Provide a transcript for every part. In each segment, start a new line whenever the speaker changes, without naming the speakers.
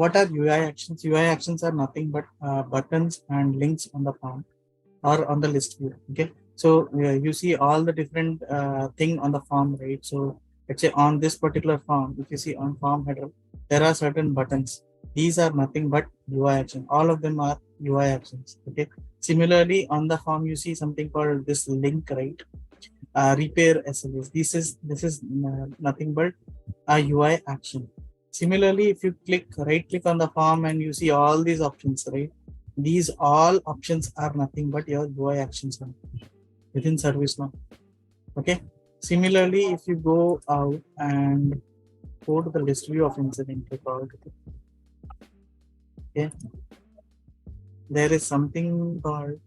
What are UI actions? UI actions are nothing but buttons and links on the form or on the list view. Okay, so you see all the different thing on the form, right? So let's say on this particular form, if you see on form header, there are certain buttons. These are nothing but UI action. All of them are UI actions. Okay. Similarly, on the form, you see something called this link, right? Repair SLAs. This is nothing but a UI action. Similarly, if you right click on the form and you see all these options, right? These all options are nothing but your UI actions within ServiceNow. Okay. Similarly, if you go out and go to the list view of incident record, okay, there is something called,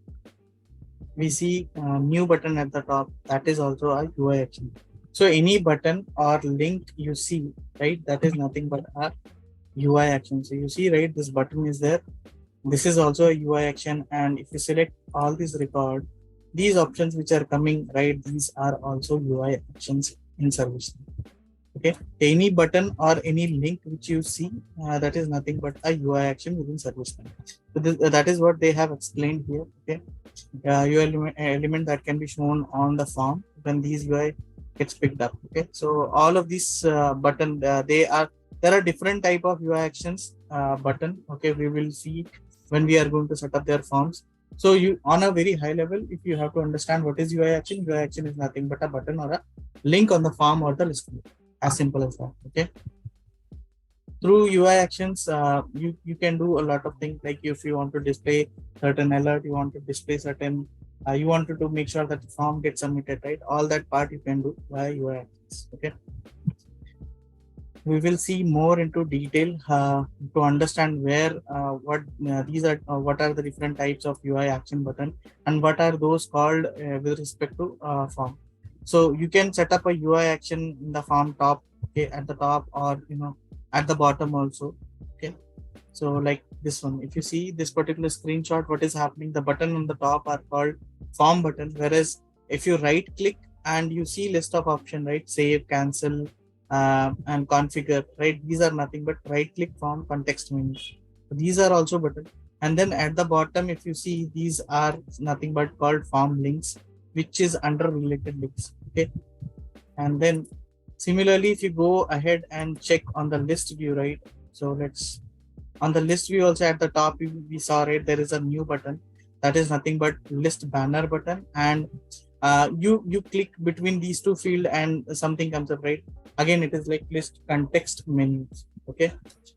we see new button at the top. That is also a UI action. So any button or link you see, right, that is nothing but a UI action. So you see, right, this button is there. This is also a UI action. And if you select all these record, these options which are coming, right, these are also UI actions in service. Okay, any button or any link which you see, that is nothing but a UI action within ServiceNow. So that is what they have explained here. Okay, UI element that can be shown on the form when these UI gets picked up. Okay, so all of these button, there are different type of UI actions button. Okay, we will see when we are going to set up their forms. So you, on a very high level, if you have to understand what is UI action is nothing but a button or a link on the form or the list. As simple as that. Okay. Through UI actions, you can do a lot of things. Like if you want to display certain alert, you want to display certain, you wanted to make sure that the form gets submitted, right? All that part you can do via UI actions. Okay. We will see more into detail to understand where what are the different types of UI action button and what are those called with respect to form. So you can set up a UI action in the form top, okay, at the top, or at the bottom also. Okay, so like this one, if you see this particular screenshot, what is happening, the button on the top are called form button, whereas if you right click and you see list of option, right, save, cancel, and configure, right, these are nothing but right click form context menu. So these are also button. And then at the bottom, if you see, these are nothing but called form links, which is under related links. Okay, and then similarly, if you go ahead and check on the list view, right, so let's, on the list view also at the top, we saw, right, there is a new button that is nothing but list banner button. And you click between these two field and something comes up, right? Again, it is like list context menus. Okay,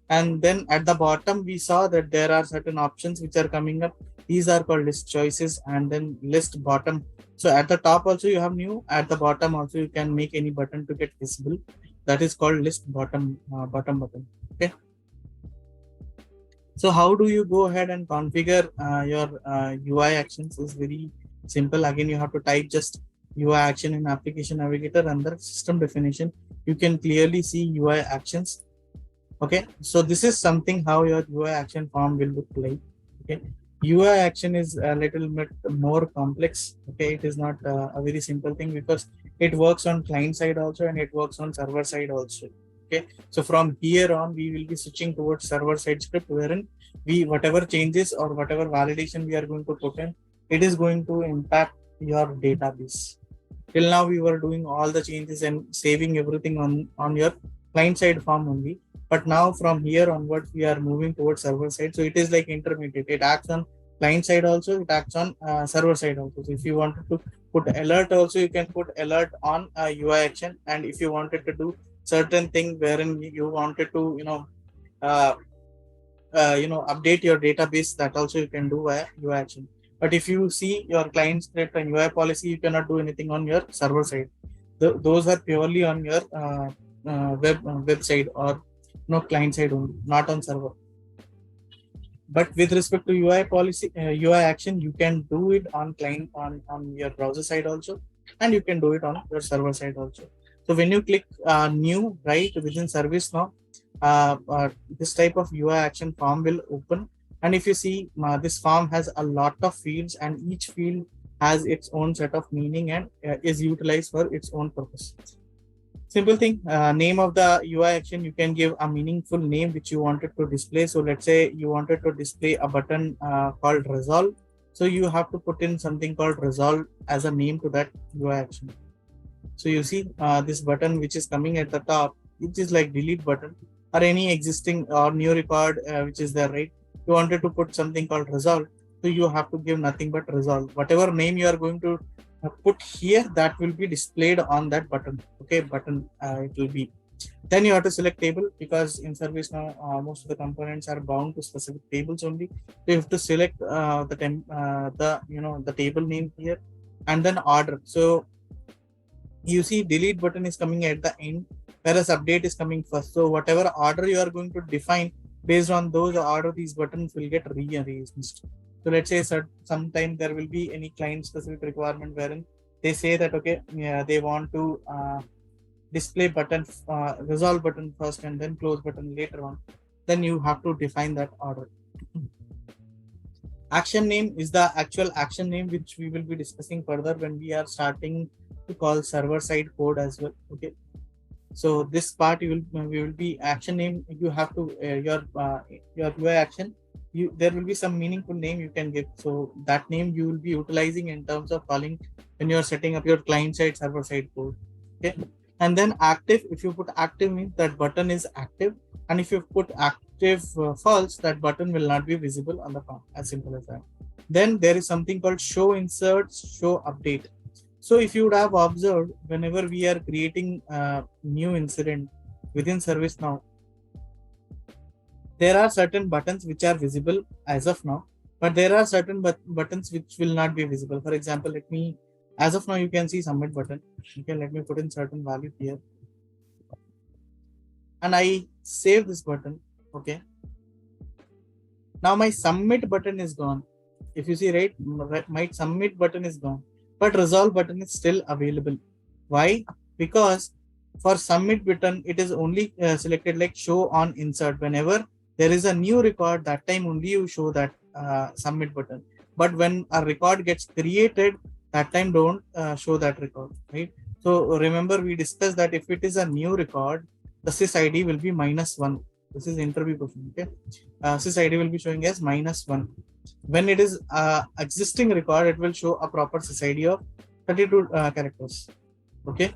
and then at the bottom we saw that there are certain options which are coming up. These are called list choices, and then list bottom. So at the top also you have new, at the bottom also you can make any button to get visible. That is called list bottom button. Okay, so how do you go ahead and configure your UI actions? Is very simple. Again, you have to type just UI action in application navigator. Under system definition, you can clearly see UI actions. Okay, so this is something how your UI action form will look like. Okay, UI action is a little bit more complex. Okay, it is not a very simple thing because it works on client side also and it works on server side also. Okay, so from here on we will be switching towards server side script, wherein we, whatever changes or whatever validation we are going to put in, it is going to impact your database. Till now we were doing all the changes and saving everything on your client side form only, but now from here onwards we are moving towards server side. So it is like intermediate. It acts on client side also, it acts on server side also. So if you wanted to put alert also, you can put alert on UI action. And if you wanted to do certain thing wherein you wanted to uh, update your database, that also you can do via UI action. But if you see your client script and UI policy, you cannot do anything on your server side. Those are purely on your website or client side only, not on server. But with respect to UI policy, UI action, you can do it on client, on your browser side also, and you can do it on your server side also. So when you click new, right, within ServiceNow, this type of UI action form will open. And if you see, this form has a lot of fields, and each field has its own set of meaning and is utilized for its own purpose. Simple thing, name of the UI action, you can give a meaningful name which you wanted to display. So let's say you wanted to display a button called resolve. So you have to put in something called resolve as a name to that UI action. So you see this button which is coming at the top, which is like delete button or any existing or new record which is there, right? You wanted to put something called resolve. So you have to give nothing but resolve. Whatever name you are going to put here, that will be displayed on that button. Okay, button it will be. Then you have to select table, because in ServiceNow most of the components are bound to specific tables only. So you have to select the table name here, and then order. So you see delete button is coming at the end, whereas update is coming first. So whatever order you are going to define, based on those order, these buttons will get rearranged. So let's say sometime there will be any client specific requirement wherein they say that, okay, yeah, they want to display button, resolve button first and then close button later on. Then you have to define that order. Action name is the actual action name, which we will be discussing further when we are starting to call server side code as well. Okay, so this part we will be action name. You have to your UI action, there will be some meaningful name you can give. So that name you will be utilizing in terms of calling when you are setting up your client side server side code. Okay, and then active, if you put active, means that button is active, and if you put active false, that button will not be visible on the form. As simple as that. Then there is something called show insert, show update. So if you would have observed, whenever we are creating a new incident within ServiceNow, there are certain buttons which are visible as of now, but there are certain buttons which will not be visible. For example, as of now, you can see submit button. Okay, let me put in certain value here. And I save this button. Okay. Now my submit button is gone. If you see, right, my submit button is gone, but resolve button is still available. Why? Because for submit button, it is only selected like show on insert. Whenever there is a new record, that time only you show that submit button. But when a record gets created, that time don't show that record, right? So remember, we discussed that if it is a new record, the sys ID will be -1. This is interview question. Okay, sys ID will be showing as -1. When it is existing record, it will show a proper sys ID of 32 characters. Okay,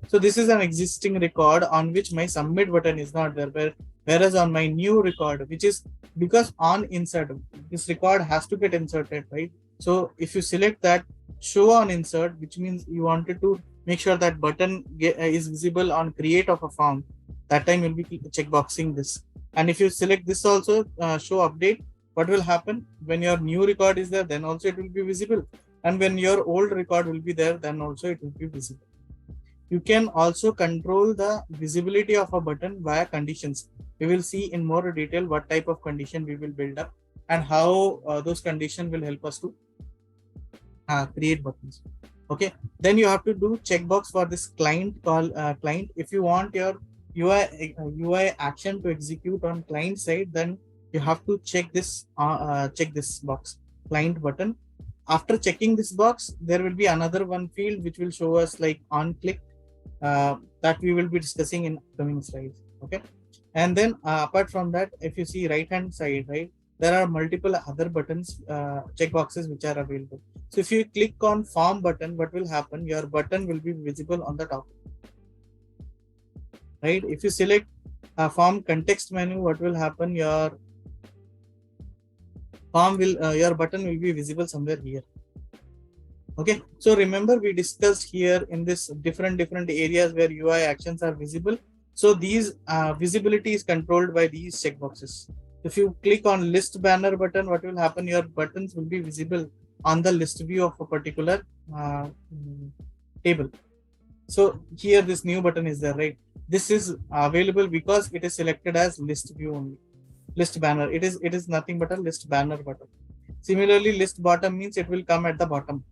so this is an existing record on which my submit button is not there, whereas on my new record, which is because on insert, this record has to get inserted, right? So if you select that show on insert, which means you wanted to make sure that button is visible on create of a form, that time you'll be checkboxing this. And if you select this also, show update, what will happen when your new record is there, then also it will be visible. And when your old record will be there, then also it will be visible. You can also control the visibility of a button via conditions. We will see in more detail what type of condition we will build up and how those conditions will help us to create buttons. Okay, then you have to do checkbox for this client call client. If you want your UI action to execute on client side, then you have to check this box, client button. After checking this box, there will be another one field which will show us like on click, that we will be discussing in upcoming slides. Okay, and then apart from that, if you see right hand side, right, there are multiple other buttons, checkboxes which are available. So if you click on form button, what will happen? Your button will be visible on the top, right? If you select form context menu, what will happen? Your form will your button will be visible somewhere here. Okay, so remember we discussed here in this different areas where UI actions are visible. So these visibility is controlled by these checkboxes. If you click on list banner button, what will happen? Your buttons will be visible on the list view of a particular table. So here this new button is there, right? This is available because it is selected as list view only. List banner, it is nothing but a list banner button. Similarly, list bottom means it will come at the bottom.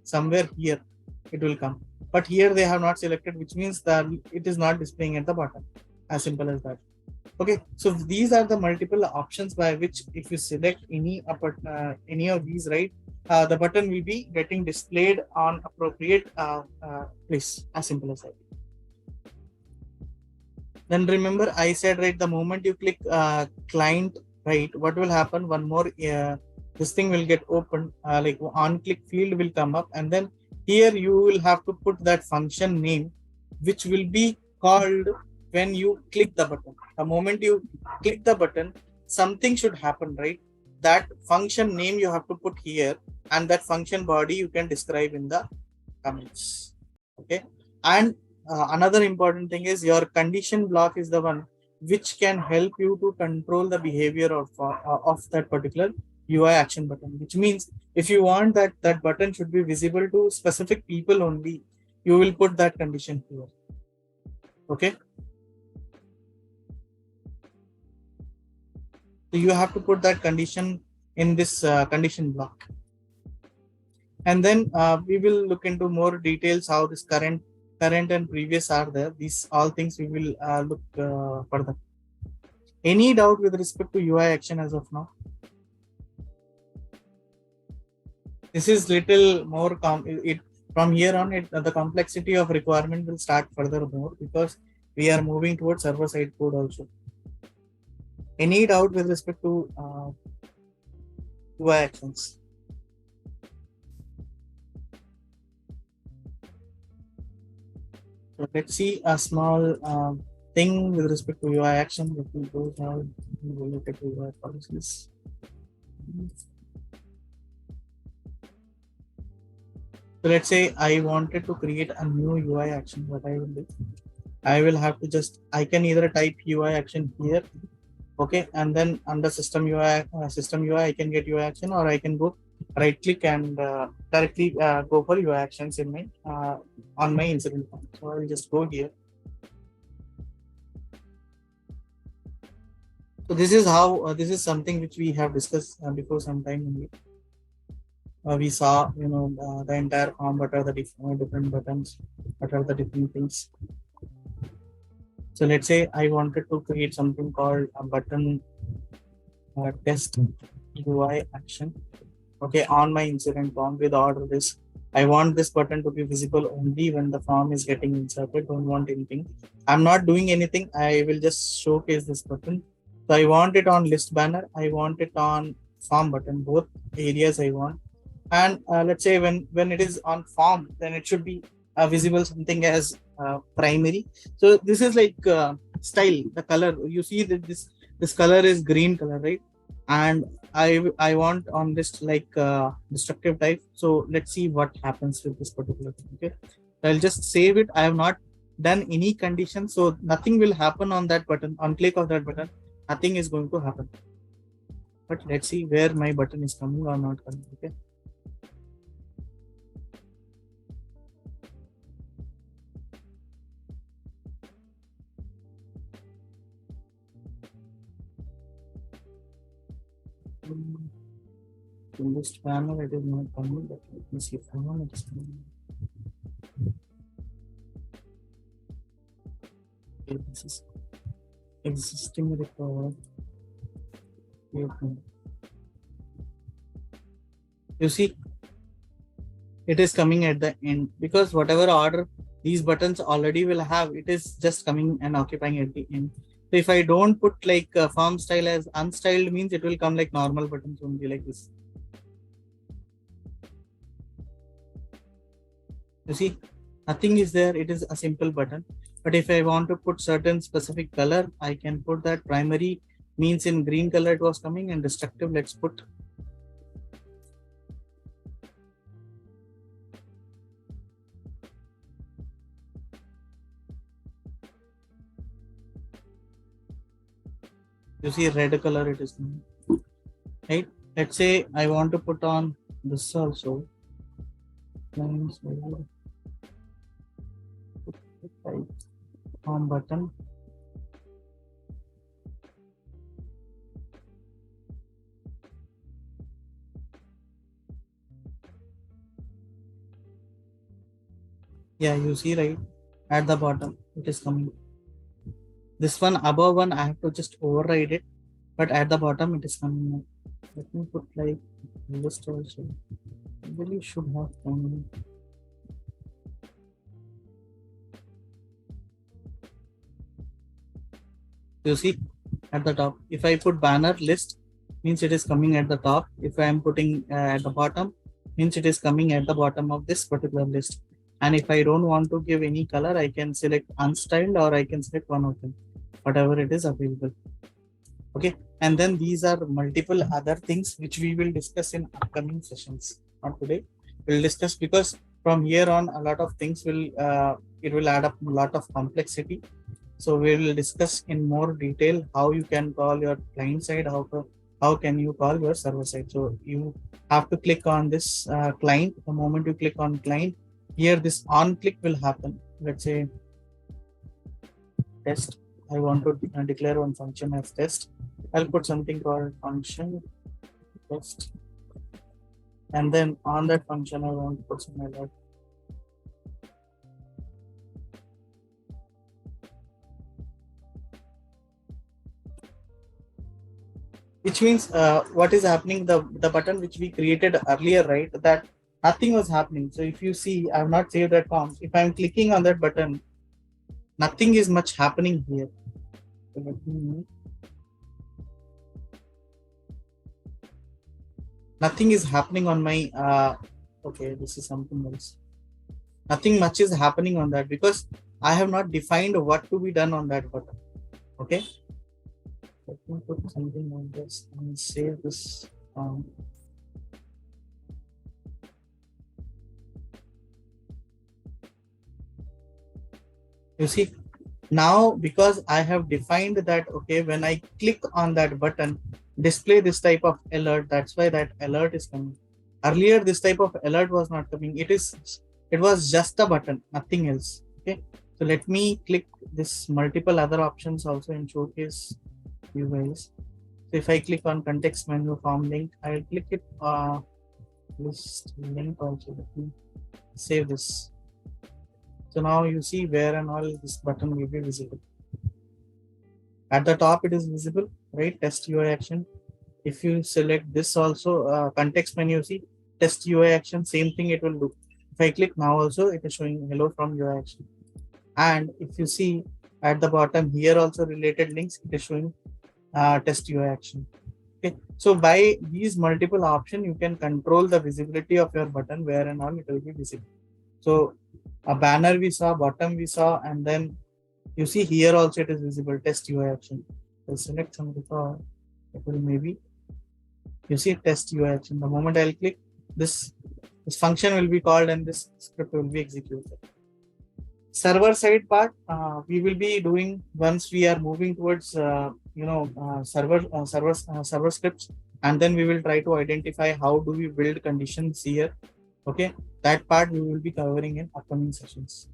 Somewhere here it will come, but here they have not selected, which means that it is not displaying at the bottom. As simple as that. Okay, so these are the multiple options by which if you select any of these, right, the button will be getting displayed on appropriate place. As simple as that. Then remember I said, right, the moment you click client, right, what will happen? One more this thing will get opened, like on click field will come up, and then here you will have to put that function name, which will be called when you click the button. The moment you click the button, something should happen, right? That function name you have to put here, and that function body you can describe in the comments. Okay. And another important thing is your condition block is the one which can help you to control the behavior of that particular UI action button, which means if you want that button should be visible to specific people only, you will put that condition here. Okay. So you have to put that condition in this condition block. And then we will look into more details how this current and previous are there. These all things we will look further. Any doubt with respect to UI action as of now? This is little more from here on. The complexity of requirement will start further more because we are moving towards server side code also. Any doubt with respect to UI actions? So let's see a small thing with respect to UI action. Let me go now. We will look at UI policies. So let's say I wanted to create a new UI action. What I will do, I will have to I can either type UI action here, okay, and then under system UI, I can get UI action, or I can go right click and directly go for UI actions in my on my incident form. So I will just go here. So this is how this is something which we have discussed before some time only. We saw, the entire form, what are the different buttons, what are the different things. So let's say I wanted to create something called a button test UI action. Okay, on my incident form with order this. I want this button to be visible only when the form is getting inserted. Don't want anything. I'm not doing anything. I will just showcase this button. So I want it on list banner. I want it on form button. Both areas I want. And let's say when it is on form, then it should be visible something as primary. So this is like style, the color. You see that this color is green color, right? And I want on this like destructive type. So let's see what happens with this particular thing. Okay, I'll just save it. I have not done any condition, so nothing will happen on that button. On click of that button, nothing is going to happen. But let's see where my button is coming or not coming. Okay. In this banner it is not coming, but let me see if it is coming. Okay, this is existing record. You see, it is coming at the end because whatever order these buttons already will have, it is just coming and occupying at the end. So if I don't put like form style as unstyled, means it will come like normal buttons only like this. You see, nothing is there. It is a simple button. But if I want to put certain specific color, I can put that primary means in green color it was coming, and destructive, let's put you see red color it is coming, right? Let's say I want to put on this also. Form button. Yeah, you see, right? At the bottom, it is coming. This one above one, I have to just override it, but at the bottom, it is coming. Let me put like list also. Really should have come. You see at the top, if I put banner list, means it is coming at the top. If I am putting at the bottom, means it is coming at the bottom of this particular list. And if I don't want to give any color, I can select unstyled, or I can select one of them, whatever it is available. Okay, and then these are multiple other things which we will discuss in upcoming sessions. Not today, we'll discuss, because from here on a lot of things will it will add up a lot of complexity. So we will discuss in more detail how you can call your client side, how can you call your server side. So you have to click on this client. The moment you click on client, here this on click will happen. Let's say test. I want to declare one function as test. I'll put something called function test, and then on that function I want to put some alert. Which means what is happening, the button which we created earlier, right, that nothing was happening. So if you see, I have not saved that form. If I'm clicking on that button, nothing is much happening here. So nothing is happening on my okay, this is something else. Nothing much is happening on that because I have not defined what to be done on that button. Okay, let me put something on this and save this. You see, now because I have defined that, okay, when I click on that button, display this type of alert, that's why that alert is coming. Earlier this type of alert was not coming. It was just a button, nothing else. Okay, so let me click this multiple other options also in showcase you guys. So if I click on context menu form link, I will click it list link also. Let me save this. So now you see where and all this button will be visible. At the top it is visible, right? Test UI action. If you select this also, context menu, see test UI action, same thing it will do. If I click now also, it is showing hello from UI action. And if you see at the bottom here also related links, it is showing test UI action. Okay, so by these multiple options, you can control the visibility of your button, where and all it will be visible. So a banner we saw, bottom we saw, and then you see here also it is visible, test UI action. So select some before, it will maybe, you see test UI action. The moment I'll click, this function will be called and this script will be executed. Server side part, we will be doing once we are moving towards server scripts, and then we will try to identify how do we build conditions here. Okay, that part we will be covering in upcoming sessions.